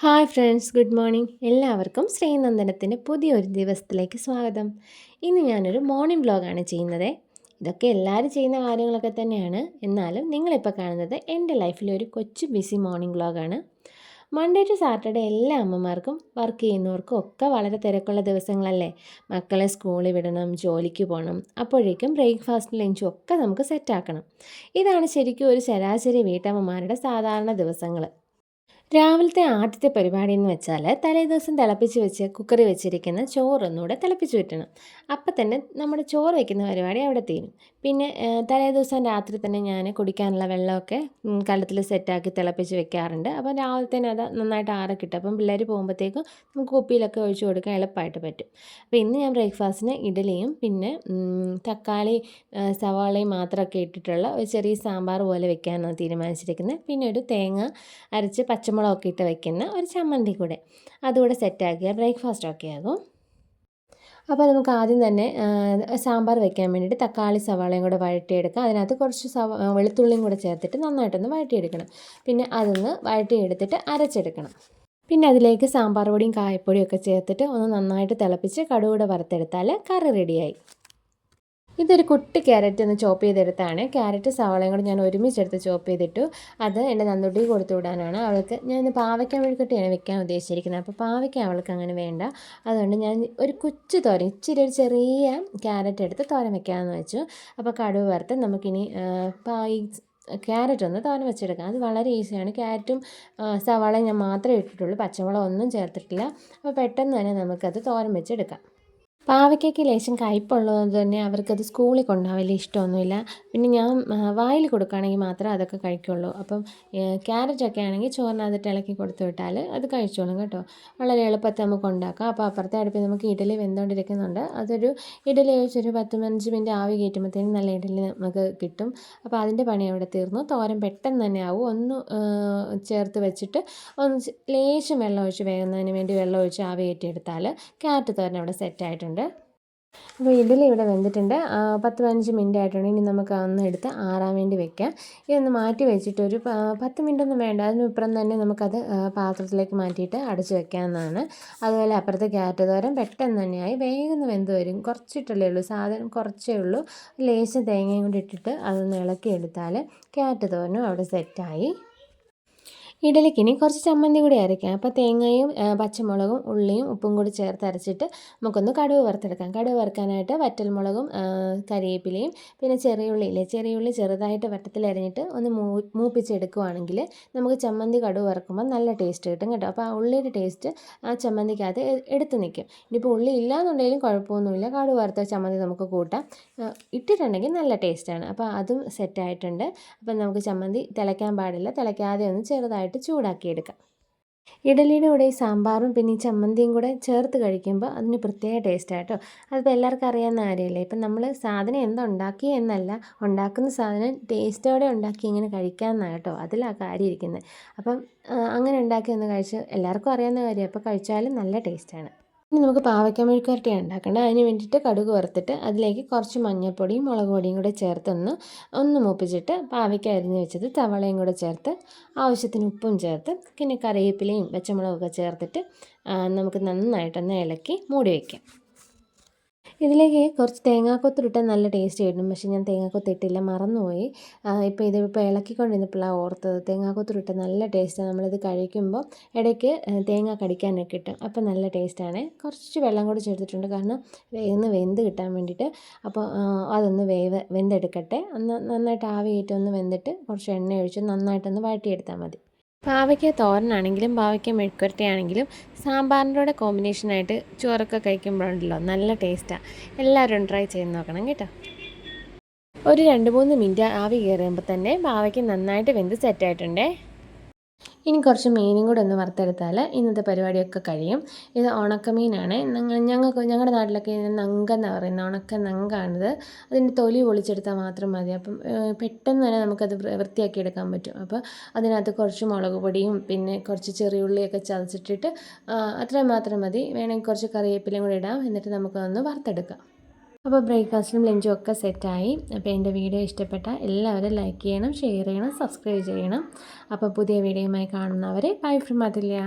Hi friends, good morning. എല്ലാവർക്കും ശ്രീനന്ദനത്തിൻ്റെ പുതിയൊരു ദിവസത്തിലേക്ക് സ്വാഗതം. ഇന്ന് ഞാനൊരു മോർണിംഗ് വ്ലോഗാണ് ചെയ്യുന്നത്. ഇതൊക്കെ എല്ലാവരും ചെയ്യുന്ന കാര്യങ്ങളൊക്കെ തന്നെയാണ്. എന്നാലും നിങ്ങളിപ്പോൾ കാണുന്നത് എൻ്റെ ലൈഫിലെ ഒരു കൊച്ചു ബിസി മോർണിംഗ് വ്ലോഗാണ്. മൺഡേ ടു സാറ്റർഡേ എല്ലാ അമ്മമാർക്കും വർക്ക് ചെയ്യുന്നവർക്കും ഒക്കെ വളരെ തിരക്കുള്ള ദിവസങ്ങളല്ലേ. മക്കളെ സ്കൂളിൽ വിടണം, ജോലിക്ക് പോകണം, അപ്പോഴേക്കും ബ്രേക്ക്ഫാസ്റ്റും ലഞ്ചും ഒക്കെ നമുക്ക് സെറ്റാക്കണം. ഇതാണ് ശരിക്കും ഒരു ശരാശരി വീട്ടമ്മമാരുടെ സാധാരണ ദിവസങ്ങൾ. രാവിലത്തെ ആദ്യത്തെ പരിപാടി എന്ന് വെച്ചാൽ തലേദിവസം തിളപ്പിച്ച് വെച്ച് കുക്കറിൽ വെച്ചിരിക്കുന്ന ചോറൊന്നുകൂടെ തിളപ്പിച്ച് വെക്കണം. അപ്പം തന്നെ നമ്മുടെ ചോറ് വയ്ക്കുന്ന പരിപാടി അവിടെ തീരും. പിന്നെ തലേദിവസം രാത്രി തന്നെ ഞാൻ കുടിക്കാനുള്ള വെള്ളമൊക്കെ കലത്തിൽ സെറ്റാക്കി തിളപ്പിച്ച് വെക്കാറുണ്ട്. അപ്പം രാവിലെ തന്നെ അത് നന്നായിട്ട് ആറക്കിട്ടും. അപ്പം പിള്ളേർ പോകുമ്പോഴത്തേക്കും നമുക്ക് കുപ്പിയിലൊക്കെ ഒഴിച്ച് കൊടുക്കാൻ എളുപ്പമായിട്ട് പറ്റും. അപ്പോൾ ഇന്ന് ഞാൻ ബ്രേക്ക്ഫാസ്റ്റിന് ഇഡലിയും പിന്നെ തക്കാളി സവാളയും മാത്രമൊക്കെ ഇട്ടിട്ടുള്ള ഒരു ചെറിയ സാമ്പാർ പോലെ വെക്കാനാണ് തീരുമാനിച്ചിരിക്കുന്നത്. പിന്നെ ഒരു തേങ്ങ അരച്ച് പച്ചമുളകൊക്കെ ഇട്ട് വയ്ക്കുന്ന ഒരു ചമ്മന്തി കൂടെ അതുകൂടെ സെറ്റാക്കിയാൽ ബ്രേക്ക്ഫാസ്റ്റ് ഒക്കെ ആകും. അപ്പോൾ നമുക്ക് ആദ്യം തന്നെ സാമ്പാർ വെക്കാൻ വേണ്ടിയിട്ട് തക്കാളി സവാളയും കൂടെ വഴറ്റിയെടുക്കാം. അതിനകത്ത് കുറച്ച് വെളുത്തുള്ളിയും കൂടെ ചേർത്തിട്ട് നന്നായിട്ടൊന്ന് വഴറ്റിയെടുക്കണം. പിന്നെ അതൊന്ന് വഴറ്റിയെടുത്തിട്ട് അരച്ചെടുക്കണം. പിന്നെ അതിലേക്ക് സാമ്പാർ പൊടിയും കായപ്പൊടിയും ഒക്കെ ചേർത്തിട്ട് ഒന്ന് നന്നായിട്ട് തിളപ്പിച്ച് കടുകൂടെ വറുത്തെടുത്താൽ കറി റെഡിയായി. ഇതൊരു കുട്ടി ക്യാരറ്റ് ഒന്ന് ചോപ്പ് ചെയ്തെടുത്താണ്. ക്യാരറ്റ് സവാളയും കൂടെ ഞാൻ ഒരുമിച്ചെടുത്ത് ചോപ്പ് ചെയ്തിട്ടു. അത് എൻ്റെ നന്ദുട്ടി കൊടുത്തു വിടാനാണ്. അവൾക്ക് ഞാൻ പാവയ്ക്ക മെഴുക്കുവരട്ടിയാണ് വെക്കാൻ ഉദ്ദേശിച്ചിരിക്കുന്നത്. അപ്പോൾ പാവയ്ക്ക അവൾക്ക് അങ്ങനെ വേണ്ട. അതുകൊണ്ട് ഞാൻ ഒരു കൊച്ചു തോരൻ, ഇച്ചിരി ഒരു ചെറിയ ക്യാരറ്റ് എടുത്ത് തോരൻ വെക്കാമെന്ന് വെച്ചു. അപ്പോൾ കടുക് വറുത്ത് നമുക്കിനി ഈ ക്യാരറ്റ് ഒന്ന് തോരൻ വെച്ചെടുക്കാം. അത് വളരെ ഈസിയാണ്. ക്യാരറ്റും സവാളയും ഞാൻ മാത്രമേ ഇട്ടിട്ടുള്ളൂ, പച്ചമുളക് ഒന്നും ചേർത്തിട്ടില്ല. അപ്പോൾ പെട്ടെന്ന് തന്നെ നമുക്കത് തോരൻ വെച്ചെടുക്കാം. പാവയ്ക്കയ്ക്ക് ലേശം കയ്പുള്ളത് തന്നെ അവർക്കത് സ്കൂളിൽ കൊണ്ടുപോകാൻ വലിയ ഇഷ്ടമൊന്നുമില്ല. പിന്നെ ഞാൻ വായിൽ കൊടുക്കുകയാണെങ്കിൽ മാത്രമേ അതൊക്കെ കഴിക്കുള്ളൂ. അപ്പം ക്യാരറ്റൊക്കെ ആണെങ്കിൽ ചോറിനകത്തിട്ട് ഇളക്കി കൊടുത്തു വിട്ടാൽ അത് കഴിച്ചോളും കേട്ടോ. വളരെ എളുപ്പത്തിൽ നമുക്ക് ഉണ്ടാക്കാം. അപ്പോൾ അപ്പുറത്തെ അടുപ്പിൽ നമുക്ക് ഇഡലി വെന്തുകൊണ്ടിരിക്കുന്നുണ്ട്. അതൊരു ഇഡലി കഴിച്ചൊരു 10-15 മിനിറ്റ് ആവി കയറ്റുമ്പോഴത്തേനും നല്ല ഇഡലി നമുക്ക് കിട്ടും. അപ്പോൾ അതിൻ്റെ പണി അവിടെ തീർന്നു. തോരൻ പെട്ടെന്ന് തന്നെ ആവും. ഒന്ന് ചേർത്ത് വെച്ചിട്ട് ഒന്ന് ലേശം വെള്ളം ഒഴിച്ച് വേകുന്നതിന് വേണ്ടി വെള്ളം ഒഴിച്ച് ആവി കയറ്റിയെടുത്താൽ ക്യാരറ്റ് തോരൻ അവിടെ സെറ്റായിട്ടുണ്ട്. അപ്പോൾ ഇഡലി ഇവിടെ വെന്തിട്ടുണ്ട്. 10-15 മിനിറ്റ് ആയിട്ടുണ്ട്. ഇനി നമുക്ക് ഒന്ന് എടുത്ത് ആറാൻ വേണ്ടി വെക്കാം. ഇതൊന്ന് മാറ്റി വെച്ചിട്ട് ഒരു 10 മിനിറ്റൊന്നും വേണ്ട, അതിനിപ്പുറം തന്നെ നമുക്കത് പാത്രത്തിലേക്ക് മാറ്റിയിട്ട് അടച്ച് വെക്കാവുന്നതാണ്. അതുപോലെ അപ്പുറത്തെ ക്യാരറ്റ് തോരൻ പെട്ടെന്ന് തന്നെയായി വേഗം വെന്ത് വരും. കുറച്ചിട്ടല്ലേ ഉള്ളൂ, സാധനം കുറച്ചേ ഉള്ളൂ. ലേശം തേങ്ങയും കൂടി ഇട്ടിട്ട് അതൊന്ന് ഇളക്കി എടുത്താൽ ക്യാരറ്റ് തോരനും അവിടെ സെറ്റായി. ഇഡലിക്കിനി കുറച്ച് ചമ്മന്തി കൂടി അരയ്ക്കാം. അപ്പോൾ തേങ്ങയും പച്ചമുളകും ഉള്ളിയും ഉപ്പും കൂടി ചേർത്ത് അരച്ചിട്ട് നമുക്കൊന്ന് കടുക് വറുത്തെടുക്കാം. കടുക് വറുക്കാനായിട്ട് വറ്റൽമുളകും കരിവേപ്പിലയും പിന്നെ ചെറിയുള്ളി ചെറുതായിട്ട് വട്ടത്തിലരിഞ്ഞിട്ട് ഒന്ന് മൂപ്പിച്ചെടുക്കുവാണെങ്കിൽ നമുക്ക് ചമ്മന്തി കടുക് വറുക്കുമ്പോൾ നല്ല ടേസ്റ്റ് കിട്ടും കേട്ടോ. അപ്പോൾ ആ ഉള്ളിയുടെ ടേസ്റ്റ് ആ ചമ്മന്തിക്കകത്ത് എടുത്ത് നിൽക്കും. ഇനിയിപ്പോൾ ഉള്ളി ഇല്ലാന്നുണ്ടെങ്കിലും കുഴപ്പമൊന്നുമില്ല, കടുക് വറുത്ത ചമ്മന്തി നമുക്ക് കൂട്ടാം. ഇട്ടിട്ടുണ്ടെങ്കിൽ നല്ല ടേസ്റ്റാണ്. അപ്പോൾ അതും സെറ്റായിട്ടുണ്ട്. അപ്പം നമുക്ക് ചമ്മന്തി തിളയ്ക്കാൻ പാടില്ല, തിളയ്ക്കാതെ ഒന്ന് ചെറുതായിട്ട് ചൂടാക്കിയെടുക്കാം. ഇഡലിയുടെ കൂടെ ഈ സാമ്പാറും പിന്നെ ഈ ചമ്മന്തിയും കൂടെ ചേർത്ത് കഴിക്കുമ്പോൾ അതിന് പ്രത്യേക ടേസ്റ്റാണ് കേട്ടോ. അതിപ്പോൾ എല്ലാവർക്കും അറിയാവുന്ന കാര്യമല്ലേ. ഇപ്പം നമ്മൾ സാധനം എന്തുണ്ടാക്കി എന്നല്ല, ഉണ്ടാക്കുന്ന സാധനം ടേസ്റ്റോടെ ഉണ്ടാക്കി ഇങ്ങനെ കഴിക്കാമെന്നാണ് കേട്ടോ, അതിലാണ് കാര്യം ഇരിക്കുന്നത്. അപ്പം അങ്ങനെ ഉണ്ടാക്കി ഒന്ന് കഴിച്ച് എല്ലാവർക്കും അറിയാവുന്ന കാര്യം, അപ്പോൾ കഴിച്ചാലും നല്ല ടേസ്റ്റാണ്. ഇനി നമുക്ക് പാവയ്ക്ക മെഴുക്കുവരട്ടിയാണ് ഉണ്ടാക്കേണ്ടത്. അതിന് വേണ്ടിയിട്ട് കടുക് വറുത്തിട്ട് അതിലേക്ക് കുറച്ച് മഞ്ഞൾപ്പൊടിയും മുളക് പൊടിയും കൂടെ ചേർത്തൊന്ന് മൂപ്പിച്ചിട്ട് പാവയ്ക്ക അരിഞ്ഞ് വെച്ചത് സവാളയും കൂടെ ചേർത്ത് ആവശ്യത്തിന് ഉപ്പും ചേർത്ത് പിന്നെ കറിവേപ്പിലയും പച്ചമുളകൊക്കെ ചേർത്തിട്ട് നമുക്ക് നന്നായിട്ടൊന്ന് ഇളക്കി മൂടി വയ്ക്കാം. ഇതിലേക്ക് കുറച്ച് തേങ്ങാക്കൊത്തിട്ടാൽ നല്ല ടേസ്റ്റ് കിട്ടും. പക്ഷേ ഞാൻ തേങ്ങാക്കൊത്തിട്ടില്ല, മറന്നുപോയി. ഇതിപ്പോൾ ഇളക്കിക്കൊണ്ടിരുന്നപ്പോഴാണ് ഓർത്തത്. തേങ്ങാക്കൊത്തിട്ട് നല്ല ടേസ്റ്റാണ്. നമ്മളിത് കഴിക്കുമ്പോൾ ഇടയ്ക്ക് തേങ്ങ കടിക്കാനൊക്കെ കിട്ടും. അപ്പോൾ നല്ല ടേസ്റ്റാണ്. കുറച്ച് വെള്ളം കൂടി ചേർത്തിട്ടുണ്ട്, കാരണം വെന്ത് കിട്ടാൻ വേണ്ടിയിട്ട്. അപ്പോൾ അതൊന്ന് വെന്തെടുക്കട്ടെ. നന്നായിട്ട് ആവി കയറ്റി വെന്തിട്ട് കുറച്ച് എണ്ണ ഒഴിച്ച് നന്നായിട്ടൊന്ന് വഴറ്റിയെടുത്താൽ മതി. പാവയ്ക്ക തോരനാണെങ്കിലും പാവയ്ക്ക മെഴുക്കുവരട്ടിയാണെങ്കിലും സാമ്പാറിൻ്റെ കൂടെ കോമ്പിനേഷനായിട്ട് ചോറൊക്കെ കഴിക്കുമ്പോഴുണ്ടല്ലോ നല്ല ടേസ്റ്റാണ്. എല്ലാവരും ട്രൈ ചെയ്ത് നോക്കണം കേട്ടോ. ഒരു 2-3 മിനിറ്റ് ആവി കയറുമ്പോൾ തന്നെ പാവയ്ക്ക നന്നായിട്ട് വെന്ത് സെറ്റായിട്ടുണ്ടേ. ഇനി കുറച്ച് മീനും കൂടെ ഒന്ന് വറുത്തെടുത്താൽ ഇന്നത്തെ പരിപാടിയൊക്കെ കഴിയും. ഇത് ഉണക്കമീനാണ്. ഞങ്ങളുടെ നാട്ടിലൊക്കെ ഇതിന് നങ്കെന്നാണ് പറയുന്നത്. ഉണക്ക നങ്കാണിത്. അതിൻ്റെ തൊലി പൊളിച്ചെടുത്താൽ മാത്രം മതി. അപ്പം പെട്ടെന്ന് തന്നെ നമുക്കത് വൃത്തിയാക്കി എടുക്കാൻ പറ്റും. അപ്പോൾ അതിനകത്ത് കുറച്ച് മുളക് പൊടിയും പിന്നെ കുറച്ച് ചെറിയുള്ളിയൊക്കെ ചതച്ചിട്ടിട്ട് അത്രയും മാത്രം മതി. വേണമെങ്കിൽ കുറച്ച് കറിവേപ്പിലയും കൂടി ഇടാം. എന്നിട്ട് നമുക്കതൊന്ന് വറുത്തെടുക്കാം. അപ്പോൾ ബ്രേക്ക്ഫാസ്റ്റും ലഞ്ചും ഒക്കെ സെറ്റായി. അപ്പോൾ എൻ്റെ വീഡിയോ ഇഷ്ടപ്പെട്ട എല്ലാവരും ലൈക്ക് ചെയ്യണം, ഷെയർ ചെയ്യണം, സബ്സ്ക്രൈബ് ചെയ്യണം. അപ്പോൾ പുതിയ വീഡിയോയുമായി കാണുന്നവരെ ബൈ ഫ്രം അതുല്യ.